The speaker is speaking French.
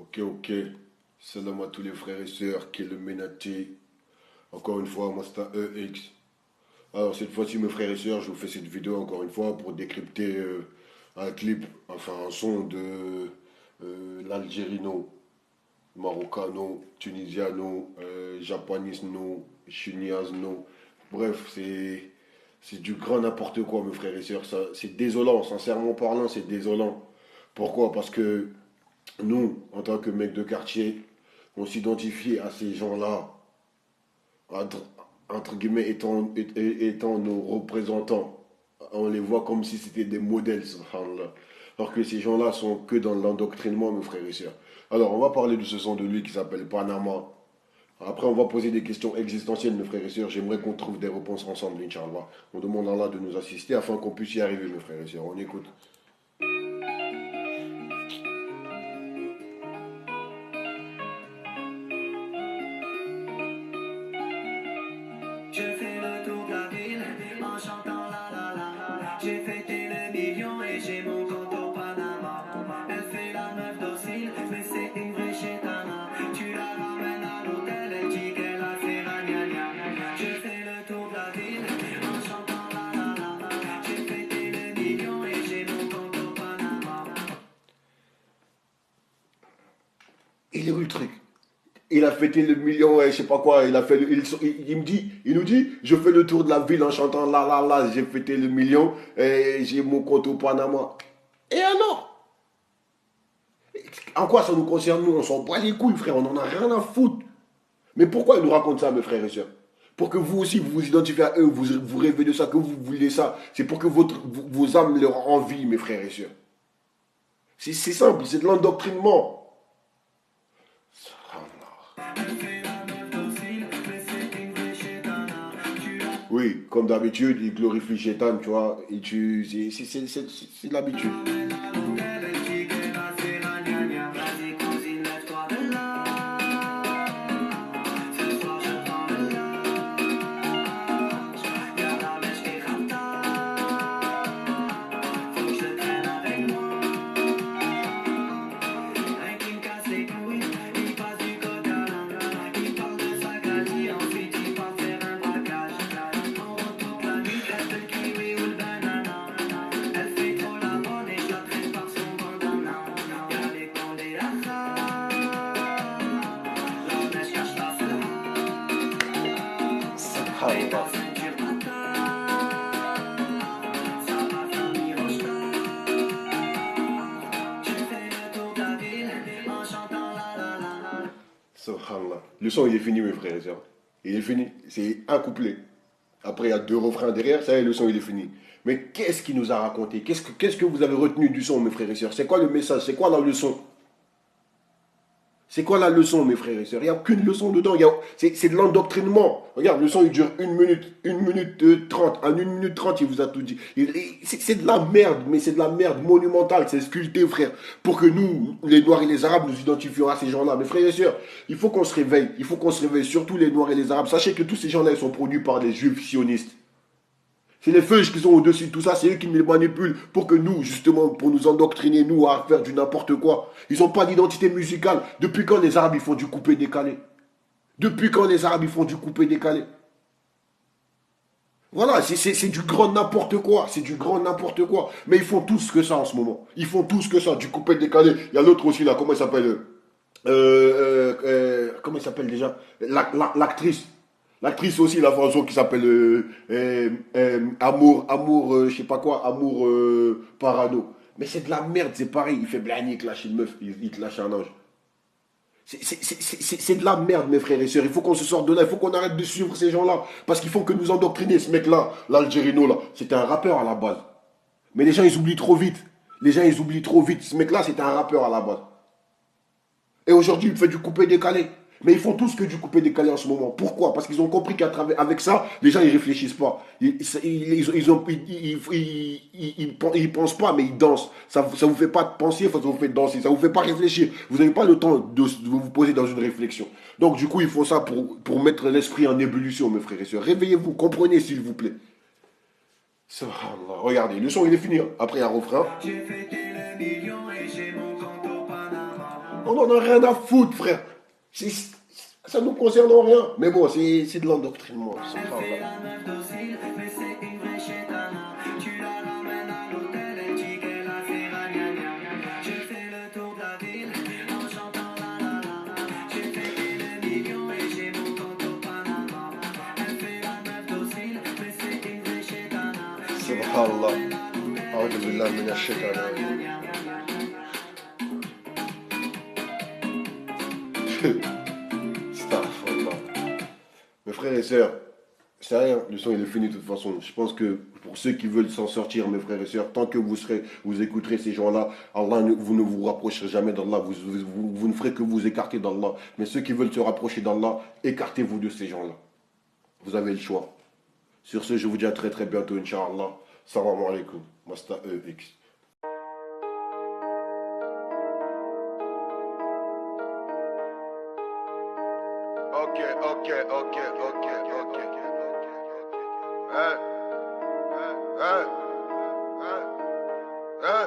Ok, ok. Salam à tous les frères et sœurs, qui est le Ménaté. Encore une fois, moi c'est un EX. Alors cette fois-ci, mes frères et sœurs, je vous fais cette vidéo encore une fois pour décrypter un clip, enfin un son de l'Algérino, Maroccano, Tunisiano, Japanisno, Chiniasno. Bref, c'est du grand n'importe quoi, mes frères et sœurs. Ça, c'est désolant, sincèrement parlant, c'est désolant. Pourquoi? Parce que nous, en tant que mecs de quartier, on s'identifie à ces gens-là, entre, entre guillemets, étant nos représentants. On les voit comme si c'était des modèles, subhanallah. Alors que ces gens-là sont que dans l'endoctrinement, mes frères et sœurs. Alors, on va parler de ce son de lui qui s'appelle Panama. Après, on va poser des questions existentielles, mes frères et sœurs. J'aimerais qu'on trouve des réponses ensemble, Inch'Allah. On demande à Allah de nous assister afin qu'on puisse y arriver, mes frères et sœurs. On écoute. Je fais le tour de la ville en chantant la la la. J'ai fêté le million et j'ai mon compte au Panama. Elle fait la meuf docile, mais c'est une vraie chétana. Tu la ramènes à l'hôtel, elle dit qu'elle a fait la gna gna. Je fais le tour de la ville en chantant la la la. J'ai fêté le million et j'ai mon compte au Panama. Il est où le truc? Il a fêté le million, ouais, je sais pas quoi. Il a fait, il nous dit, je fais le tour de la ville en chantant la la la. J'ai fêté le million et j'ai mon compte au Panama. Et alors? En quoi ça nous concerne nous? On s'en bat les couilles, frère. On en a rien à foutre. Mais pourquoi il nous raconte ça, mes frères et sœurs? Pour que vous aussi vous vous identifiez à eux, vous rêvez de ça, que vous voulez ça. C'est pour que vos âmes leur envient, mes frères et sœurs. C'est simple, c'est de l'endoctrinement. Elle fait la meuf docile, mais c'est une vraie chétana. Tu la Oui, comme d'habitude, il glorifie Chétan, tu vois, et c'est l'habitude. ramènes à l'hôtel, elle dit qu'elle a fait la gna gna. Vas-y cousine, lève-toi de là. Ce soir je prends le large. Y'a la mèche qui rapta. Faut que je te traîne avec moi. Un qui me casse les couilles, il passe du coq à l'âne. Il parle de sa gadie, ensuite il part faire un braquage. On retourne la nuit, elle veut le kiwi ou le banana. Elle fait trop la bonne et je la traîne par son bandana. Y'a les condés à la mèche cache la flamme. Et ta Subhanallah. ceinture ça va finir au stade. Tu fais le tour de la ville en chantant la la la. Subhanallah. Le son, il est fini, mes frères et sœurs. Il est fini. C'est un couplet. Après, il y a deux refrains derrière, ça y est, le son, il est fini. Mais qu'est-ce qu'il nous a raconté? Qu'est-ce que vous avez retenu du son, mes frères et sœurs? C'est quoi le message? C'est quoi la leçon? C'est quoi la leçon, mes frères et sœurs? Il n'y a aucune leçon dedans. C'est de l'endoctrinement. Regarde, le son, il dure une minute 30. En une minute 30, il vous a tout dit. C'est de la merde, mais c'est de la merde monumentale. C'est sculpté, frère. Pour que nous, les Noirs et les Arabes, nous identifions à ces gens-là. Mes frères et sœurs, il faut qu'on se réveille. Il faut qu'on se réveille, surtout les Noirs et les Arabes. Sachez que tous ces gens-là, ils sont produits par des juifs sionistes. C'est les feuilles qui sont au-dessus de tout ça, c'est eux qui nous les manipulent pour que nous, justement, pour nous endoctriner, nous, à faire du n'importe quoi. Ils n'ont pas d'identité musicale. Depuis quand les Arabes, ils font du coupé-décalé? Depuis quand les Arabes, ils font du coupé-décalé? Voilà, c'est du grand n'importe quoi. C'est du grand n'importe quoi. Mais ils font tous que ça en ce moment. Ils font tous que ça, du coupé-décalé. Il y a l'autre aussi, là, comment il s'appelle comment il s'appelle déjà? L'actrice. L'actrice aussi, la chanson qui s'appelle Amour, je sais pas quoi, Amour Parano. Mais c'est de la merde, c'est pareil. Il fait blagner, il te lâche une meuf, il te lâche un ange. C'est de la merde, mes frères et sœurs. Il faut qu'on se sorte de là. Il faut qu'on arrête de suivre ces gens-là. Parce qu'ils font que nous endoctriner. Ce mec-là, l'Algérino, là, c'était un rappeur à la base. Mais les gens, ils oublient trop vite. Les gens, ils oublient trop vite. Ce mec-là, c'était un rappeur à la base. Et aujourd'hui, il fait du coupé-décalé. Mais ils font tous que du coupé-décalé en ce moment. Pourquoi? Parce qu'ils ont compris qu'à travers avec ça, les gens, ils réfléchissent pas. Ils pensent pas, mais ils dansent. Ça vous fait pas penser, ça vous fait danser. Ça vous fait pas réfléchir. Vous n'avez pas le temps de vous poser dans une réflexion. Donc, du coup, ils font ça pour mettre l'esprit en ébullition, mes frères et sœurs. Réveillez-vous, comprenez, s'il vous plaît. Subhanallah. Regardez, le son, il est fini, hein. Après, un refrain. J'ai fêté le million et j'ai mon compte au Panama. On n'en a rien à foutre, frère. Ça nous concerne en rien. Mais bon, c'est de l'endoctrinement. Elle fait la meuf docile, mais c'est une vraie chétana. Tu la ramènes à l'hôtel, elle dit qu'elle a fait ragnagna. Je fais le tour de la ville en chantant la la la. J'ai fait le million et j'ai mon compte au Panama. Elle fait la meuf docile, mais c'est une vraie chétana. Subhanallah. A'udhu billahi minash shaitani rajim. Astaghfirullah. Mes frères et sœurs, c'est rien, le son il est fini de toute façon. Je pense que pour ceux qui veulent s'en sortir, mes frères et sœurs, tant que vous écouterez ces gens-là, Allah, vous ne vous rapprocherez jamais d'Allah, vous ne ferez que vous écarter d'Allah. Mais ceux qui veulent se rapprocher d'Allah, écartez-vous de ces gens-là. Vous avez le choix. Sur ce, je vous dis à très très bientôt, Inch'Allah. Salam alaikum. Masta EX. Ok, ok, ok, ok, ok. Hein, hein, hein, hein, hein.